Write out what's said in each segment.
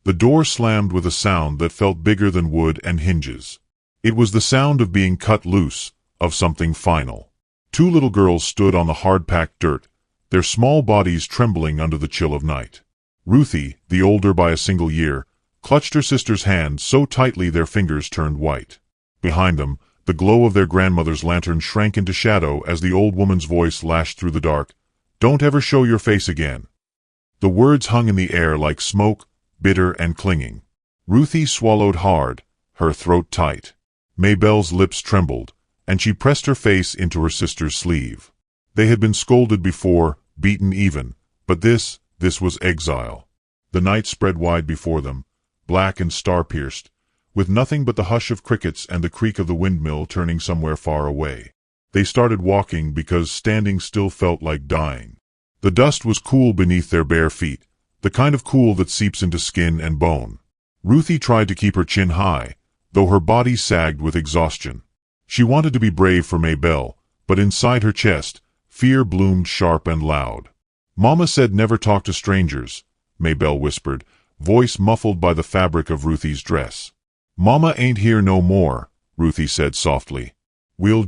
The door slammed with a sound that felt bigger than wood and hinges. It was the sound of being cut loose, of something final. Two little girls stood on the hard-packed dirt, their small bodies trembling under the chill of night. Ruthie, the older by a single year, clutched her sister's hand so tightly their fingers turned white. Behind them, the glow of their grandmother's lantern shrank into shadow as the old woman's voice lashed through the dark. "Don't ever show your face again." The words hung in the air like smoke, bitter and clinging. Ruthie swallowed hard, her throat tight. Maybelle's lips trembled, and she pressed her face into her sister's sleeve. They had been scolded before, beaten even, but this was exile. The night spread wide before them, black and star-pierced, with nothing but the hush of crickets and the creak of the windmill turning somewhere far away. They started walking because standing still felt like dying. The dust was cool beneath their bare feet, the kind of cool that seeps into skin and bone. Ruthie tried to keep her chin high, though her body sagged with exhaustion. She wanted to be brave for Maybelle, but inside her chest, fear bloomed sharp and loud. "Mama said never talk to strangers," Maybelle whispered, voice muffled by the fabric of Ruthie's dress. "Mama ain't here no more," Ruthie said softly. We'll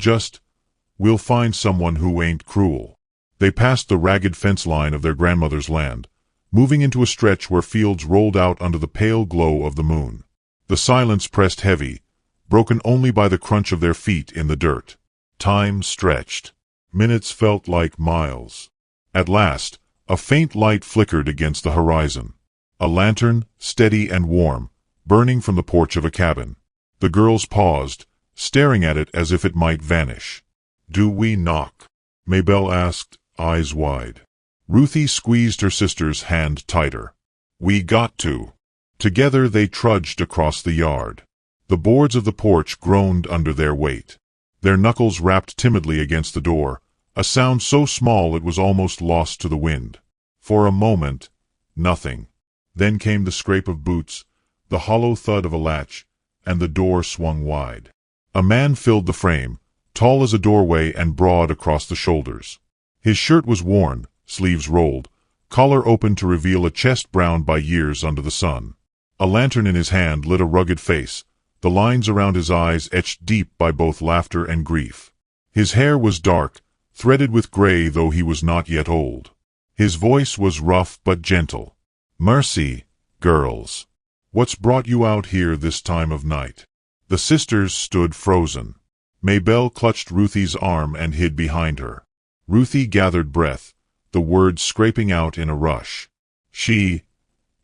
find someone who ain't cruel." They passed the ragged fence line of their grandmother's land, moving into a stretch where fields rolled out under the pale glow of the moon. The silence pressed heavy, broken only by the crunch of their feet in the dirt. Time stretched. Minutes felt like miles. At last, a faint light flickered against the horizon. A lantern, steady and warm, burning from the porch of a cabin. The girls paused, staring at it as if it might vanish. "Do we knock?" Maybelle asked, eyes wide. Ruthie squeezed her sister's hand tighter. "We got to." Together they trudged across the yard. The boards of the porch groaned under their weight. Their knuckles rapped timidly against the door, a sound so small it was almost lost to the wind. For a moment, nothing. Then came the scrape of boots, the hollow thud of a latch, and the door swung wide. A man filled the frame, tall as a doorway and broad across the shoulders. His shirt was worn, sleeves rolled, collar open to reveal a chest browned by years under the sun. A lantern in his hand lit a rugged face, the lines around his eyes etched deep by both laughter and grief. His hair was dark, threaded with gray though he was not yet old. His voice was rough but gentle. "Mercy, girls. What's brought you out here this time of night?" The sisters stood frozen. Maybelle clutched Ruthie's arm and hid behind her. Ruthie gathered breath, the words scraping out in a rush. She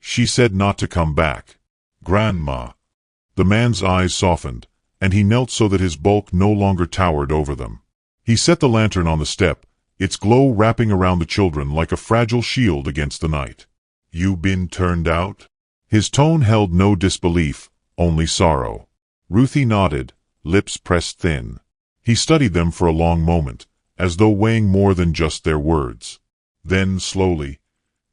said not to come back. "Grandma." The man's eyes softened, and he knelt so that his bulk no longer towered over them. He set the lantern on the step, its glow wrapping around the children like a fragile shield against the night. "You been turned out?" His tone held no disbelief, only sorrow. Ruthie nodded, lips pressed thin. He studied them for a long moment, as though weighing more than just their words. Then, slowly,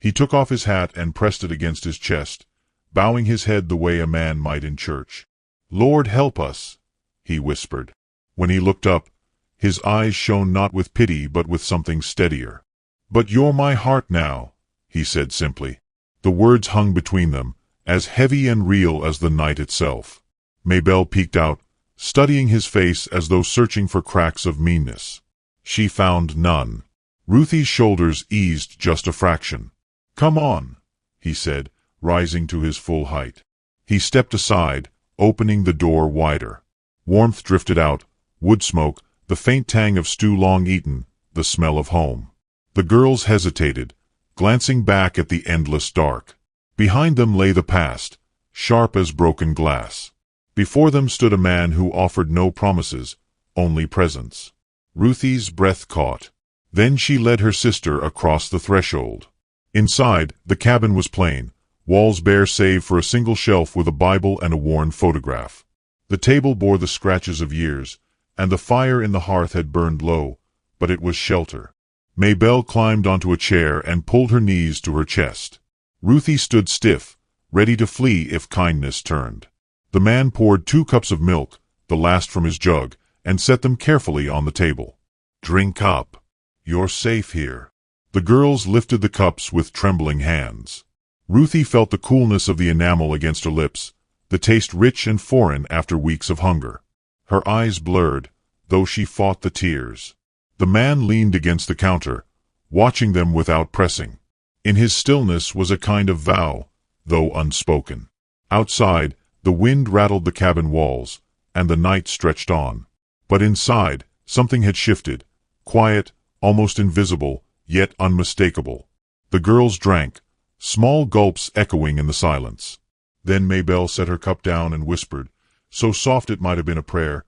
he took off his hat and pressed it against his chest, bowing his head the way a man might in church. "Lord help us," he whispered. When he looked up, his eyes shone not with pity but with something steadier. "But you're my heart now," he said simply. The words hung between them, as heavy and real as the night itself. Maybelle peeked out, studying his face as though searching for cracks of meanness. She found none. Ruthie's shoulders eased just a fraction. "Come on," he said, rising to his full height. He stepped aside, opening the door wider. Warmth drifted out, wood smoke, the faint tang of stew long eaten, the smell of home. The girls hesitated, glancing back at the endless dark. Behind them lay the past, sharp as broken glass. Before them stood a man who offered no promises, only presence. Ruthie's breath caught. Then she led her sister across the threshold. Inside, the cabin was plain, walls bare save for a single shelf with a Bible and a worn photograph. The table bore the scratches of years, and the fire in the hearth had burned low, but it was shelter. Maybelle climbed onto a chair and pulled her knees to her chest. Ruthie stood stiff, ready to flee if kindness turned. The man poured 2 cups of milk, the last from his jug, and set them carefully on the table. "Drink up. You're safe here." The girls lifted the cups with trembling hands. Ruthie felt the coolness of the enamel against her lips, the taste rich and foreign after weeks of hunger. Her eyes blurred, though she fought the tears. The man leaned against the counter, watching them without pressing. In his stillness was a kind of vow, though unspoken. Outside, the wind rattled the cabin walls, and the night stretched on. But inside, something had shifted, quiet, almost invisible, yet unmistakable. The girls drank, small gulps echoing in the silence. Then Maybelle set her cup down and whispered, so soft it might have been a prayer,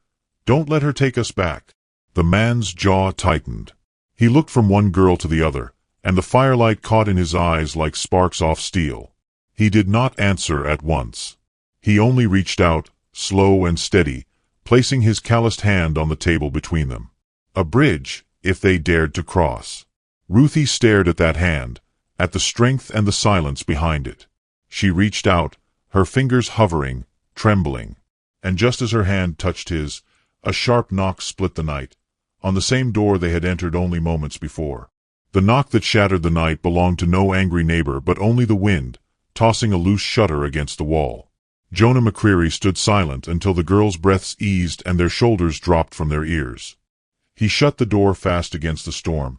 "Don't let her take us back." The man's jaw tightened. He looked from one girl to the other, and the firelight caught in his eyes like sparks off steel. He did not answer at once. He only reached out, slow and steady, placing his calloused hand on the table between them. A bridge, if they dared to cross. Ruthie stared at that hand, at the strength and the silence behind it. She reached out, her fingers hovering, trembling. And just as her hand touched his, a sharp knock split the night, on the same door they had entered only moments before. The knock that shattered the night belonged to no angry neighbor but only the wind, tossing a loose shutter against the wall. Jonah McCreary stood silent until the girls' breaths eased and their shoulders dropped from their ears. He shut the door fast against the storm,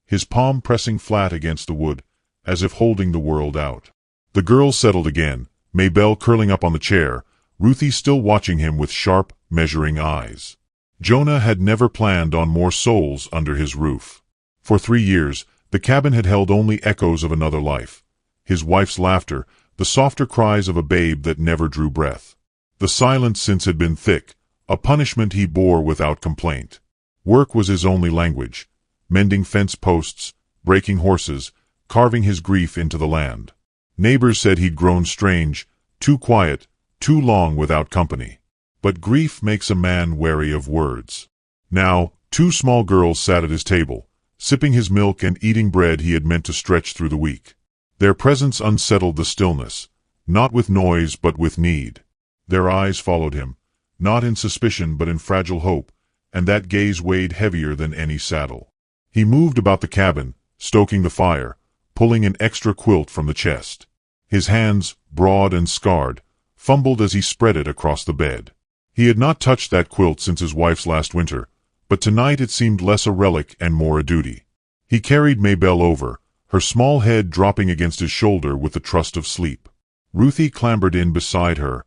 his palm pressing flat against the wood, as if holding the world out. The girls settled again, Maybelle curling up on the chair, Ruthie still watching him with sharp, measuring eyes. Jonah had never planned on more souls under his roof. For 3 years, the cabin had held only echoes of another life. His wife's laughter, the softer cries of a babe that never drew breath. The silence since had been thick, a punishment he bore without complaint. Work was his only language, mending fence posts, breaking horses, carving his grief into the land. Neighbors said he'd grown strange, too quiet, too long without company. But grief makes a man wary of words. Now, 2 small girls sat at his table, sipping his milk and eating bread he had meant to stretch through the week. Their presence unsettled the stillness, not with noise but with need. Their eyes followed him, not in suspicion but in fragile hope, and that gaze weighed heavier than any saddle. He moved about the cabin, stoking the fire, pulling an extra quilt from the chest. His hands, broad and scarred, fumbled as he spread it across the bed. He had not touched that quilt since his wife's last winter, but tonight it seemed less a relic and more a duty. He carried Maybelle over, her small head dropping against his shoulder with the trust of sleep. Ruthie clambered in beside her,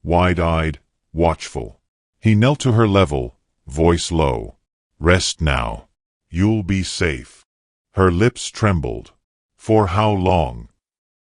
wide-eyed, watchful. He knelt to her level, voice low. "Rest now. You'll be safe." Her lips trembled. For how long?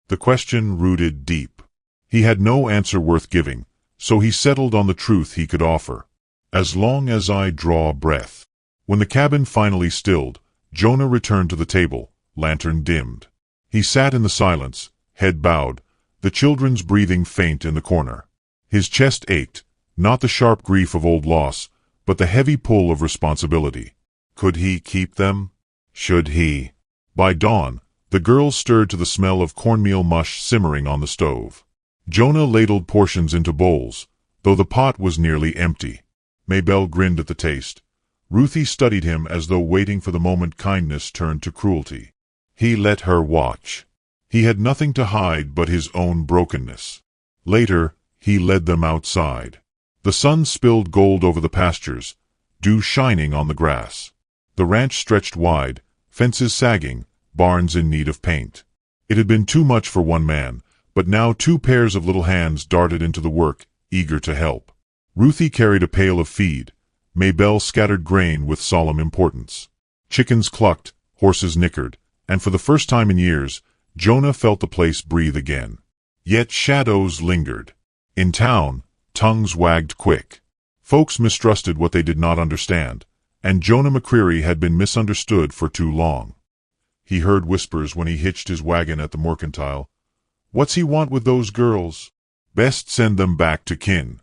The question rooted deep. He had no answer worth giving, so he settled on the truth he could offer. "As long as I draw breath." When the cabin finally stilled, Jonah returned to the table, lantern dimmed. He sat in the silence, head bowed, the children's breathing faint in the corner. His chest ached, not the sharp grief of old loss, but the heavy pull of responsibility. Could he keep them? Should he? By dawn, the girls stirred to the smell of cornmeal mush simmering on the stove. Jonah ladled portions into bowls, though the pot was nearly empty. Maybelle grinned at the taste. Ruthie studied him as though waiting for the moment kindness turned to cruelty. He let her watch. He had nothing to hide but his own brokenness. Later, he led them outside. The sun spilled gold over the pastures, dew shining on the grass. The ranch stretched wide, fences sagging, barns in need of paint. It had been too much for one man, but now 2 pairs of little hands darted into the work, eager to help. Ruthie carried a pail of feed. Maybelle scattered grain with solemn importance. Chickens clucked, horses nickered, and for the first time in years, Jonah felt the place breathe again. Yet shadows lingered. In town, tongues wagged quick. Folks mistrusted what they did not understand, and Jonah McCreary had been misunderstood for too long. He heard whispers when he hitched his wagon at the mercantile. "What's he want with those girls? Best send them back to kin."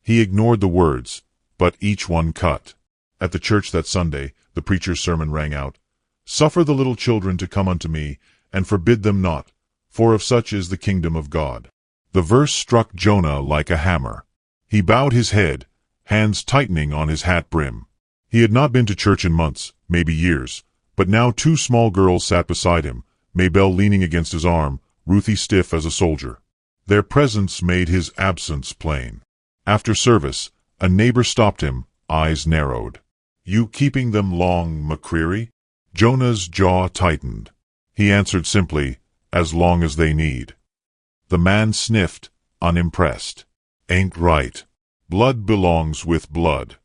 He ignored the words, but each one cut. At the church that Sunday, the preacher's sermon rang out, "Suffer the little children to come unto me, and forbid them not, for of such is the kingdom of God." The verse struck Jonah like a hammer. He bowed his head, hands tightening on his hat brim. He had not been to church in months, maybe years, but now 2 small girls sat beside him, Maybelle leaning against his arm, Ruthie stiff as a soldier. Their presence made his absence plain. After service, a neighbor stopped him, eyes narrowed. "You keeping them long, McCreary?" Jonah's jaw tightened. He answered simply, "As long as they need." The man sniffed, unimpressed. "Ain't right. Blood belongs with blood."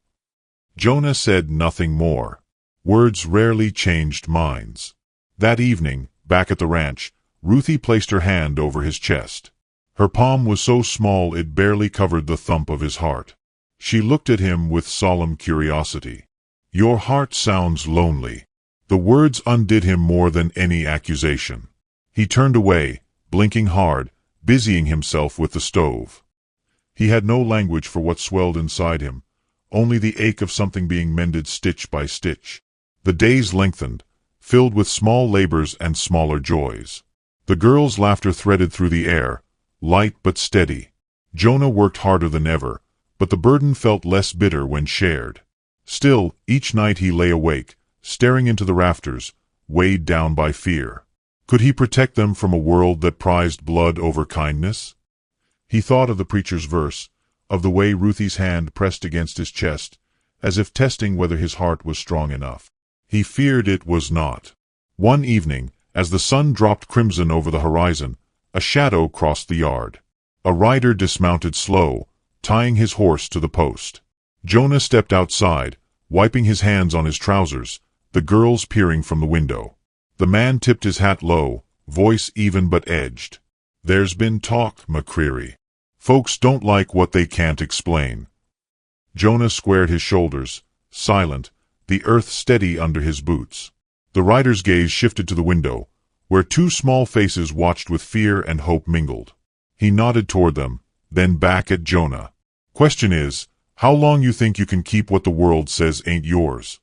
Jonah said nothing more. Words rarely changed minds. That evening, back at the ranch, Ruthie placed her hand over his chest. Her palm was so small it barely covered the thump of his heart. She looked at him with solemn curiosity. "Your heart sounds lonely." The words undid him more than any accusation. He turned away, blinking hard, busying himself with the stove. He had no language for what swelled inside him, only the ache of something being mended stitch by stitch. The days lengthened, filled with small labors and smaller joys. The girls' laughter threaded through the air, light but steady. Jonah worked harder than ever, but the burden felt less bitter when shared. Still, each night he lay awake, staring into the rafters, weighed down by fear. Could he protect them from a world that prized blood over kindness? He thought of the preacher's verse, of the way Ruthie's hand pressed against his chest, as if testing whether his heart was strong enough. He feared it was not. One evening, as the sun dropped crimson over the horizon, a shadow crossed the yard. A rider dismounted slow, tying his horse to the post. Jonah stepped outside, wiping his hands on his trousers, the girls peering from the window. The man tipped his hat low, voice even but edged. "There's been talk, McCreary. Folks don't like what they can't explain." Jonah squared his shoulders, silent, the earth steady under his boots. The rider's gaze shifted to the window, where two small faces watched with fear and hope mingled. He nodded toward them, then back at Jonah. "Question is, how long you think you can keep what the world says ain't yours?"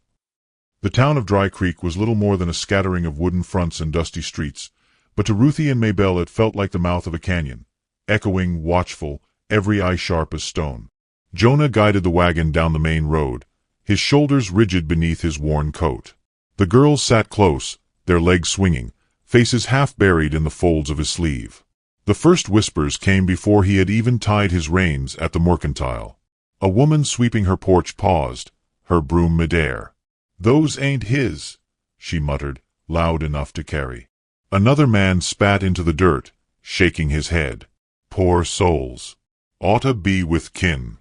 The town of Dry Creek was little more than a scattering of wooden fronts and dusty streets, but to Ruthie and Maybelle it felt like the mouth of a canyon, echoing, watchful, every eye sharp as stone. Jonah guided the wagon down the main road, his shoulders rigid beneath his worn coat. The girls sat close, their legs swinging, faces half buried in the folds of his sleeve. The first whispers came before he had even tied his reins at the mercantile. A woman sweeping her porch paused, her broom midair. "Those ain't his," she muttered, loud enough to carry. Another man spat into the dirt, shaking his head. "Poor souls. Oughta be with kin."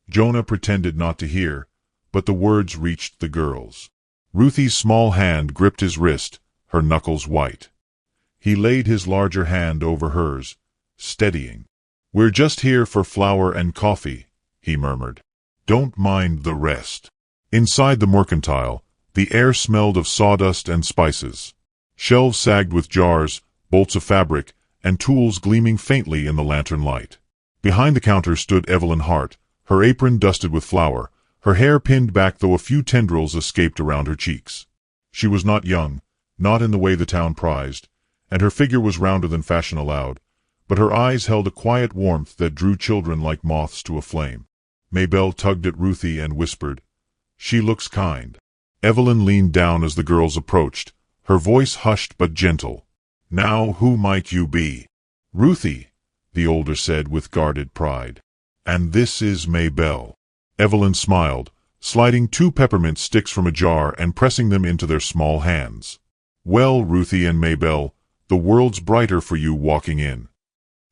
Jonah pretended not to hear, but the words reached the girls. Ruthie's small hand gripped his wrist, her knuckles white. He laid his larger hand over hers, steadying. "We're just here for flour and coffee," he murmured. "Don't mind the rest." Inside the mercantile, the air smelled of sawdust and spices. Shelves sagged with jars, bolts of fabric, and tools gleaming faintly in the lantern light. Behind the counter stood Evelyn Hart, her apron dusted with flour, her hair pinned back though a few tendrils escaped around her cheeks. She was not young, not in the way the town prized, and her figure was rounder than fashion allowed, but her eyes held a quiet warmth that drew children like moths to a flame. Maybelle tugged at Ruthie and whispered, "She looks kind." Evelyn leaned down as the girls approached, her voice hushed but gentle. "Now who might you be?" "Ruthie," the older said with guarded pride. "And this is Maybelle." Evelyn smiled, sliding 2 peppermint sticks from a jar and pressing them into their small hands. "Well, Ruthie and Maybelle, the world's brighter for you walking in."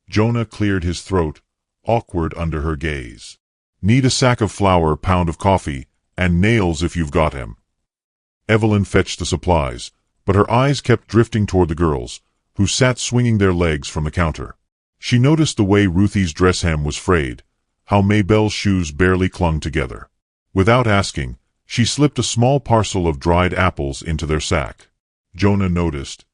Jonah cleared his throat, awkward under her gaze. "Need a sack of flour, pound of coffee, and nails if you've got 'em." Evelyn fetched the supplies, but her eyes kept drifting toward the girls, who sat swinging their legs from the counter. She noticed the way Ruthie's dress hem was frayed, how Maybelle's shoes barely clung together. Without asking, she slipped a small parcel of dried apples into their sack. Jonah noticed,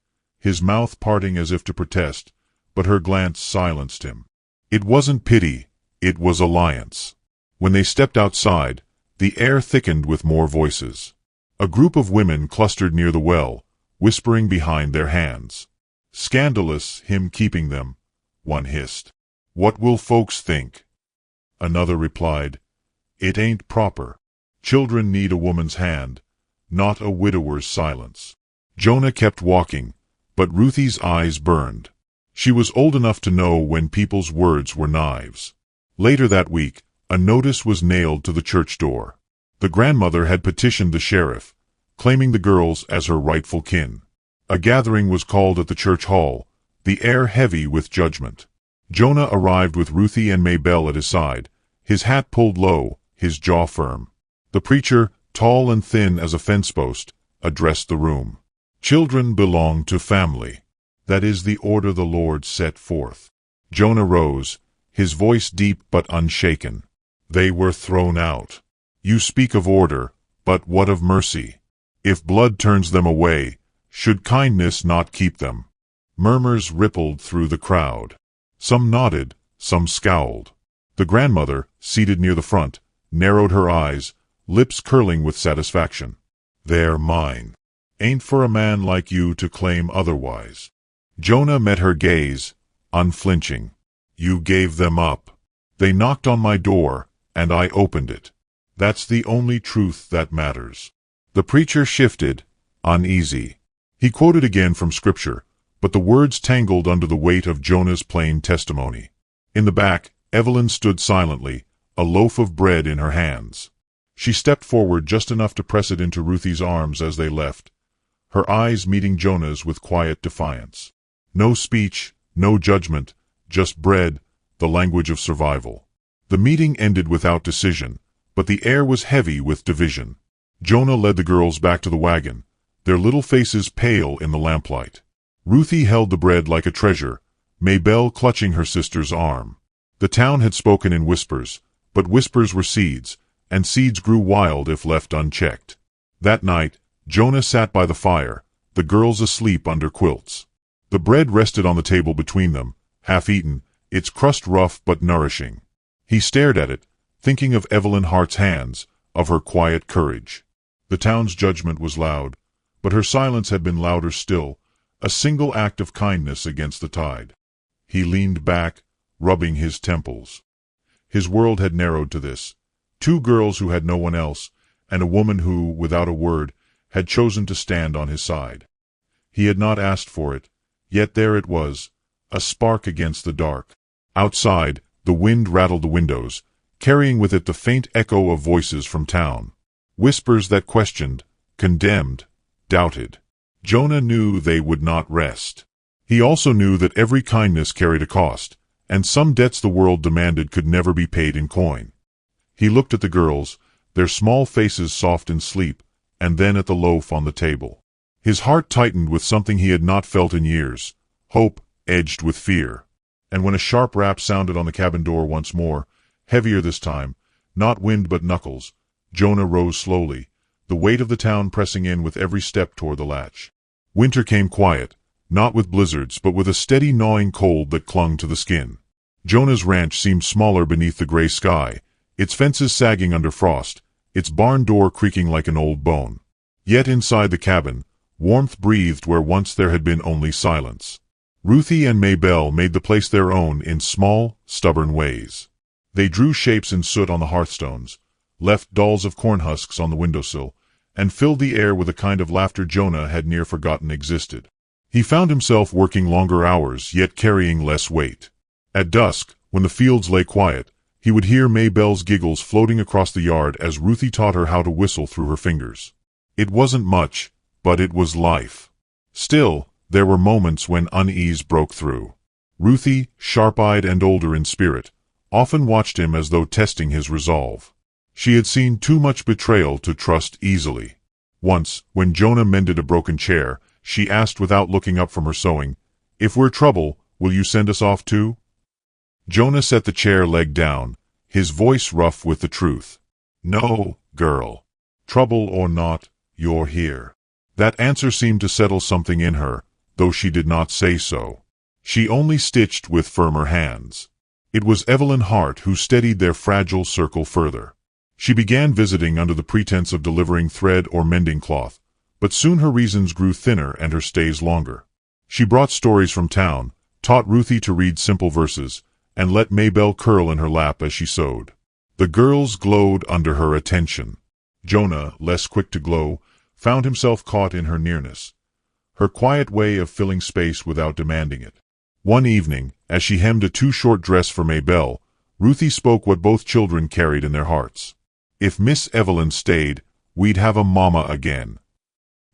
his mouth parting as if to protest, but her glance silenced him. It wasn't pity, it was alliance. When they stepped outside, the air thickened with more voices. A group of women clustered near the well, whispering behind their hands. "Scandalous, him keeping them," one hissed. "What will folks think?" Another replied, "It ain't proper. Children need a woman's hand, not a widower's silence." Jonah kept walking, but Ruthie's eyes burned. She was old enough to know when people's words were knives. Later that week, a notice was nailed to the church door. The grandmother had petitioned the sheriff, claiming the girls as her rightful kin. A gathering was called at the church hall, the air heavy with judgment. Jonah arrived with Ruthie and Maybelle at his side, his hat pulled low, his jaw firm. The preacher, tall and thin as a fence post, addressed the room. "Children belong to family. That is the order the Lord set forth." Jonah rose, his voice deep but unshaken. "They were thrown out. You speak of order, but what of mercy? If blood turns them away, should kindness not keep them?" Murmurs rippled through the crowd. Some nodded, some scowled. The grandmother, seated near the front, narrowed her eyes, lips curling with satisfaction. "They're mine. Ain't for a man like you to claim otherwise." Jonah met her gaze, unflinching. "You gave them up. They knocked on my door, and I opened it. That's the only truth that matters." The preacher shifted, uneasy. He quoted again from Scripture, but the words tangled under the weight of Jonah's plain testimony. In the back, Evelyn stood silently, a loaf of bread in her hands. She stepped forward just enough to press it into Ruthie's arms as they left, her eyes meeting Jonah's with quiet defiance. No speech, no judgment, just bread, the language of survival. The meeting ended without decision, but the air was heavy with division. Jonah led the girls back to the wagon, their little faces pale in the lamplight. Ruthie held the bread like a treasure, Maybelle clutching her sister's arm. The town had spoken in whispers, but whispers were seeds, and seeds grew wild if left unchecked. That night, Jonah sat by the fire, the girls asleep under quilts. The bread rested on the table between them, half-eaten, its crust rough but nourishing. He stared at it, thinking of Evelyn Hart's hands, of her quiet courage. The town's judgment was loud, but her silence had been louder still, a single act of kindness against the tide. He leaned back, rubbing his temples. His world had narrowed to this: 2 girls who had no one else, and a woman who, without a word, had chosen to stand on his side. He had not asked for it, yet there it was, a spark against the dark. Outside, the wind rattled the windows, carrying with it the faint echo of voices from town. Whispers that questioned, condemned, doubted. Jonah knew they would not rest. He also knew that every kindness carried a cost, and some debts the world demanded could never be paid in coin. He looked at the girls, their small faces soft in sleep, and then at the loaf on the table. His heart tightened with something he had not felt in years, hope edged with fear. And when a sharp rap sounded on the cabin door once more, heavier this time, not wind but knuckles, Jonah rose slowly, the weight of the town pressing in with every step toward the latch. Winter came quiet, not with blizzards but with a steady gnawing cold that clung to the skin. Jonah's ranch seemed smaller beneath the gray sky, its fences sagging under frost, its barn door creaking like an old bone. Yet inside the cabin, warmth breathed where once there had been only silence. Ruthie and Maybelle made the place their own in small, stubborn ways. They drew shapes in soot on the hearthstones, left dolls of corn husks on the windowsill, and filled the air with a kind of laughter Jonah had near forgotten existed. He found himself working longer hours, yet carrying less weight. At dusk, when the fields lay quiet, he would hear Maybelle's giggles floating across the yard as Ruthie taught her how to whistle through her fingers. It wasn't much, but it was life. Still, there were moments when unease broke through. Ruthie, sharp-eyed and older in spirit, often watched him as though testing his resolve. She had seen too much betrayal to trust easily. Once, when Jonah mended a broken chair, she asked without looking up from her sewing, "If we're trouble, will you send us off too?" Jonah set the chair leg down, his voice rough with the truth. "No, girl. Trouble or not, you're here." That answer seemed to settle something in her, though she did not say so. She only stitched with firmer hands. It was Evelyn Hart who steadied their fragile circle further. She began visiting under the pretense of delivering thread or mending cloth, but soon her reasons grew thinner and her stays longer. She brought stories from town, taught Ruthie to read simple verses, and let Maybelle curl in her lap as she sewed. The girls glowed under her attention. Jonah, less quick to glow, found himself caught in her nearness, her quiet way of filling space without demanding it. One evening, as she hemmed a too-short dress for Maybelle, Ruthie spoke what both children carried in their hearts. "If Miss Evelyn stayed, we'd have a mama again."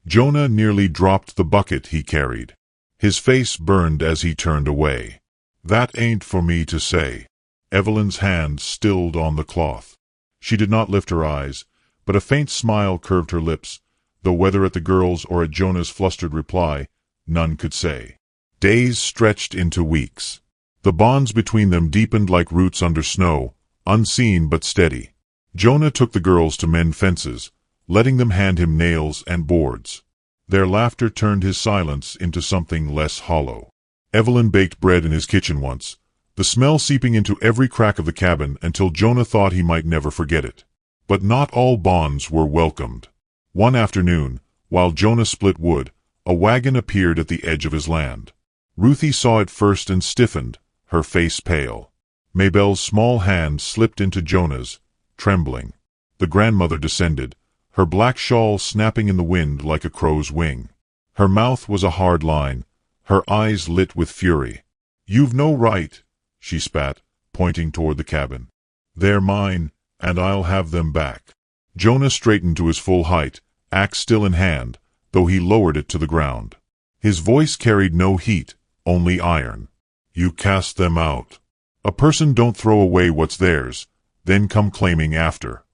Jonah nearly dropped the bucket he carried. His face burned as he turned away. "That ain't for me to say." Evelyn's hand stilled on the cloth. She did not lift her eyes, but a faint smile curved her lips, though whether at the girls or at Jonah's flustered reply, none could say. Days stretched into weeks. The bonds between them deepened like roots under snow, unseen but steady. Jonah took the girls to mend fences, letting them hand him nails and boards. Their laughter turned his silence into something less hollow. Evelyn baked bread in his kitchen once, the smell seeping into every crack of the cabin until Jonah thought he might never forget it. But not all bonds were welcomed. One afternoon, while Jonah split wood, a wagon appeared at the edge of his land. Ruthie saw it first and stiffened, her face pale. Maybelle's small hand slipped into Jonah's, trembling. The grandmother descended, her black shawl snapping in the wind like a crow's wing. Her mouth was a hard line, her eyes lit with fury. "You've no right," she spat, pointing toward the cabin. "They're mine, and I'll have them back." Jonah straightened to his full height, axe still in hand, though he lowered it to the ground. His voice carried no heat, only iron. "You cast them out. A person don't throw away what's theirs, then come claiming after."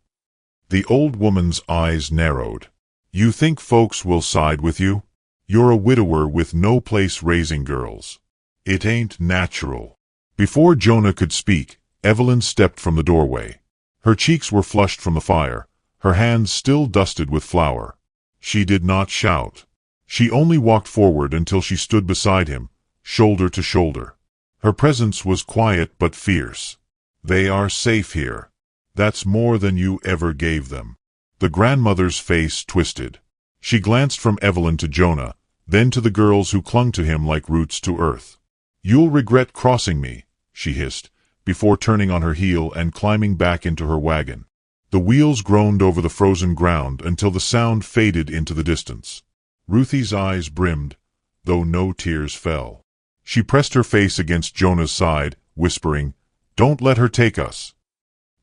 The old woman's eyes narrowed. "You think folks will side with you? You're a widower with no place raising girls. It ain't natural." Before Jonah could speak, Evelyn stepped from the doorway. Her cheeks were flushed from the fire, her hands still dusted with flour. She did not shout. She only walked forward until she stood beside him, shoulder to shoulder. Her presence was quiet but fierce. "They are safe here. That's more than you ever gave them." The grandmother's face twisted. She glanced from Evelyn to Jonah, then to the girls who clung to him like roots to earth. "You'll regret crossing me," she hissed, before turning on her heel and climbing back into her wagon. The wheels groaned over the frozen ground until the sound faded into the distance. Ruthie's eyes brimmed, though no tears fell. She pressed her face against Jonah's side, whispering, "Don't let her take us."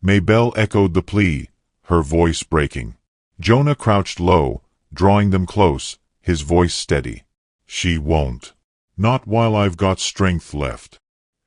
Maybelle echoed the plea, her voice breaking. Jonah crouched low, drawing them close, his voice steady. "She won't. Not while I've got strength left."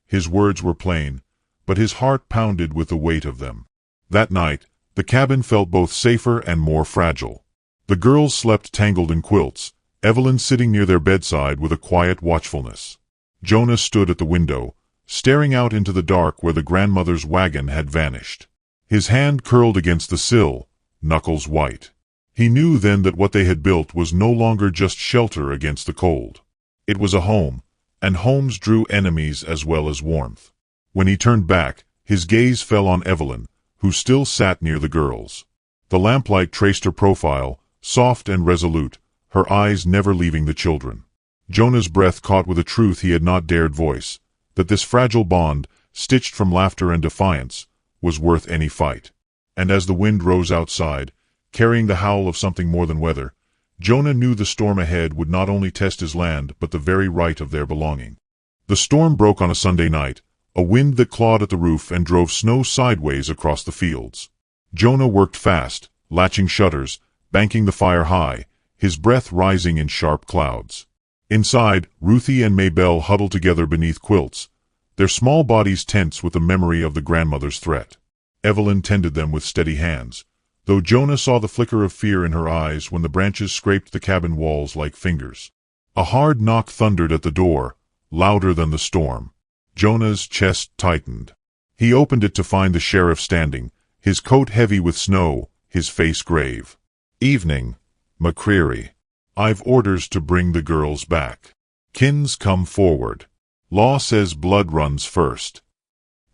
His words were plain, but his heart pounded with the weight of them. That night, the cabin felt both safer and more fragile. The girls slept tangled in quilts, Evelyn sitting near their bedside with a quiet watchfulness. Jonah stood at the window, staring out into the dark where the grandmother's wagon had vanished. His hand curled against the sill, knuckles white. He knew then that what they had built was no longer just shelter against the cold. It was a home, and homes drew enemies as well as warmth. When he turned back, his gaze fell on Evelyn, who still sat near the girls. The lamplight traced her profile, soft and resolute, her eyes never leaving the children. Jonah's breath caught with a truth he had not dared voice, that this fragile bond, stitched from laughter and defiance, was worth any fight. And as the wind rose outside, carrying the howl of something more than weather, Jonah knew the storm ahead would not only test his land but the very right of their belonging. The storm broke on a Sunday night, a wind that clawed at the roof and drove snow sideways across the fields. Jonah worked fast, latching shutters, banking the fire high, his breath rising in sharp clouds. Inside, Ruthie and Maybelle huddled together beneath quilts, their small bodies tense with the memory of the grandmother's threat. Evelyn tended them with steady hands, though Jonah saw the flicker of fear in her eyes when the branches scraped the cabin walls like fingers. A hard knock thundered at the door, louder than the storm. Jonah's chest tightened. He opened it to find the sheriff standing, his coat heavy with snow, his face grave. "Evening, McCreary. I've orders to bring the girls back. Kins come forward. Law says blood runs first."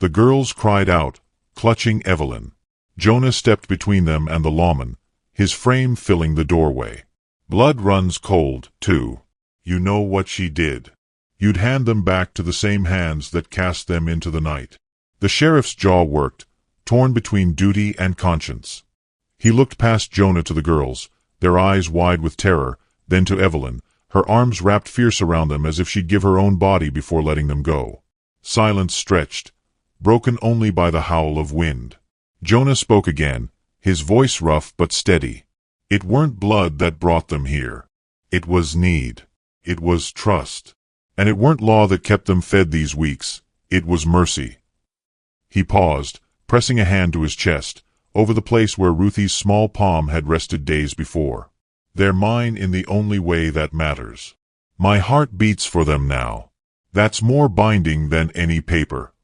The girls cried out, clutching Evelyn. Jonah stepped between them and the lawman, his frame filling the doorway. "Blood runs cold, too. You know what she did. You'd hand them back to the same hands that cast them into the night." The sheriff's jaw worked, torn between duty and conscience. He looked past Jonah to the girls, their eyes wide with terror, then to Evelyn, her arms wrapped fierce around them as if she'd give her own body before letting them go. Silence stretched, broken only by the howl of wind. Jonah spoke again, his voice rough but steady. It weren't blood that brought them here. It was need. It was trust. And it weren't law that kept them fed these weeks. It was mercy. He paused, pressing a hand to his chest, over the place where Ruthie's small palm had rested days before. They're mine in the only way that matters. My heart beats for them now. That's more binding than any paper.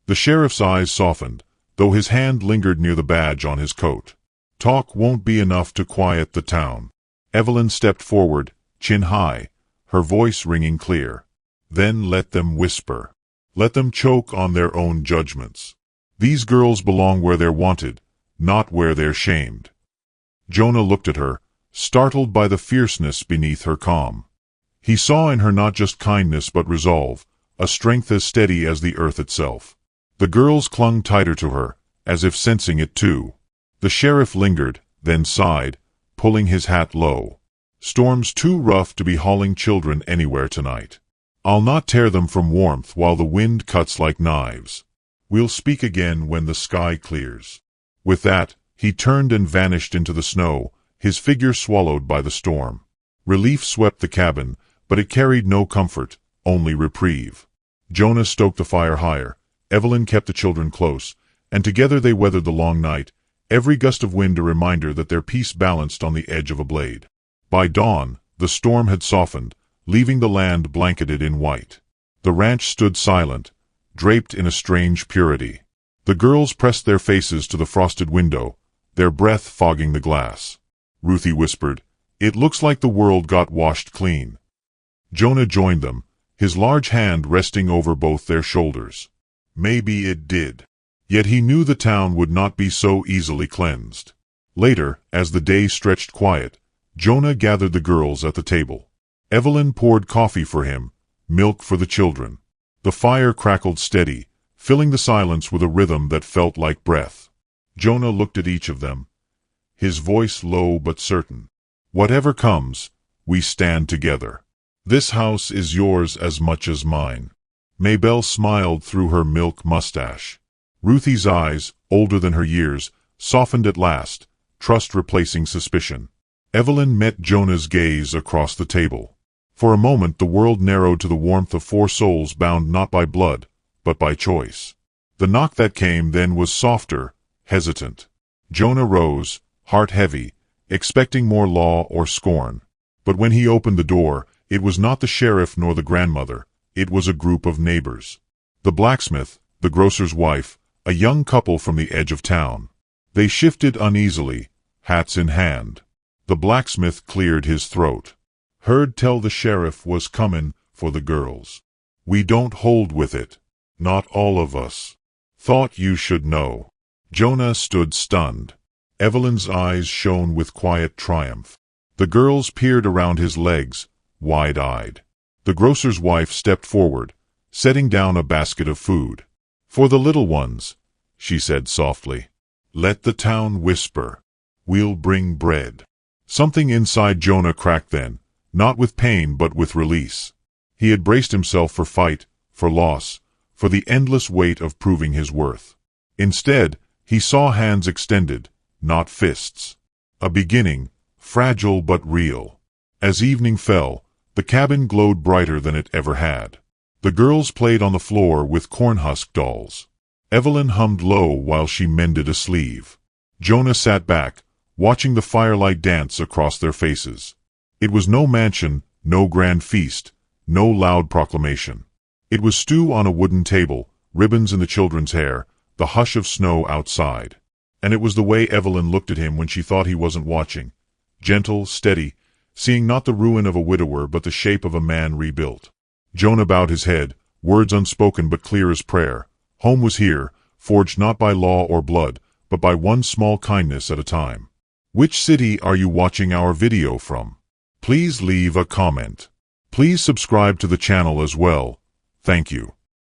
The sheriff's eyes softened, though his hand lingered near the badge on his coat. Talk won't be enough to quiet the town. Evelyn stepped forward, chin high, her voice ringing clear. Then let them whisper. Let them choke on their own judgments. These girls belong where they're wanted, not where they're shamed. Jonah looked at her, startled by the fierceness beneath her calm. He saw in her not just kindness but resolve, a strength as steady as the earth itself. The girls clung tighter to her, as if sensing it too. The sheriff lingered, then sighed, pulling his hat low. Storm's too rough to be hauling children anywhere tonight. I'll not tear them from warmth while the wind cuts like knives. We'll speak again when the sky clears. With that, he turned and vanished into the snow, his figure swallowed by the storm. Relief swept the cabin, but it carried no comfort, only reprieve. Jonah stoked the fire higher, Evelyn kept the children close, and together they weathered the long night, every gust of wind a reminder that their peace balanced on the edge of a blade. By dawn, the storm had softened, leaving the land blanketed in white. The ranch stood silent, draped in a strange purity. The girls pressed their faces to the frosted window, their breath fogging the glass. Ruthie whispered, "It looks like the world got washed clean." Jonah joined them, his large hand resting over both their shoulders. Maybe it did. Yet he knew the town would not be so easily cleansed. Later, as the day stretched quiet, Jonah gathered the girls at the table. Evelyn poured coffee for him, milk for the children. The fire crackled steady, filling the silence with a rhythm that felt like breath. Jonah looked at each of them, his voice low but certain. "Whatever comes, we stand together. This house is yours as much as mine." Maybelle smiled through her milk mustache. Ruthie's eyes, older than her years, softened at last, trust replacing suspicion. Evelyn met Jonah's gaze across the table. For a moment the world narrowed to the warmth of four souls bound not by blood, but by choice. The knock that came then was softer, hesitant. Jonah rose, heart heavy, expecting more law or scorn. But when he opened the door, it was not the sheriff nor the grandmother, it was a group of neighbors. The blacksmith, the grocer's wife, a young couple from the edge of town. They shifted uneasily, hats in hand. The blacksmith cleared his throat. "Heard tell the sheriff was comin' for the girls. We don't hold with it. Not all of us. Thought you should know." Jonah stood stunned. Evelyn's eyes shone with quiet triumph. The girls peered around his legs, wide-eyed. The grocer's wife stepped forward, setting down a basket of food. "For the little ones," she said softly. "Let the town whisper. We'll bring bread." Something inside Jonah cracked then, not with pain but with release. He had braced himself for fight, for loss, for the endless weight of proving his worth. Instead, he saw hands extended, not fists. A beginning, fragile but real. As evening fell, the cabin glowed brighter than it ever had. The girls played on the floor with cornhusk dolls. Evelyn hummed low while she mended a sleeve. Jonah sat back, watching the firelight dance across their faces. It was no mansion, no grand feast, no loud proclamation. It was stew on a wooden table, ribbons in the children's hair, the hush of snow outside. And it was the way Evelyn looked at him when she thought he wasn't watching. Gentle, steady, seeing not the ruin of a widower but the shape of a man rebuilt. Jonah bowed his head, words unspoken but clear as prayer. Home was here, forged not by law or blood, but by one small kindness at a time. Which city are you watching our video from? Please leave a comment. Please subscribe to the channel as well. Thank you.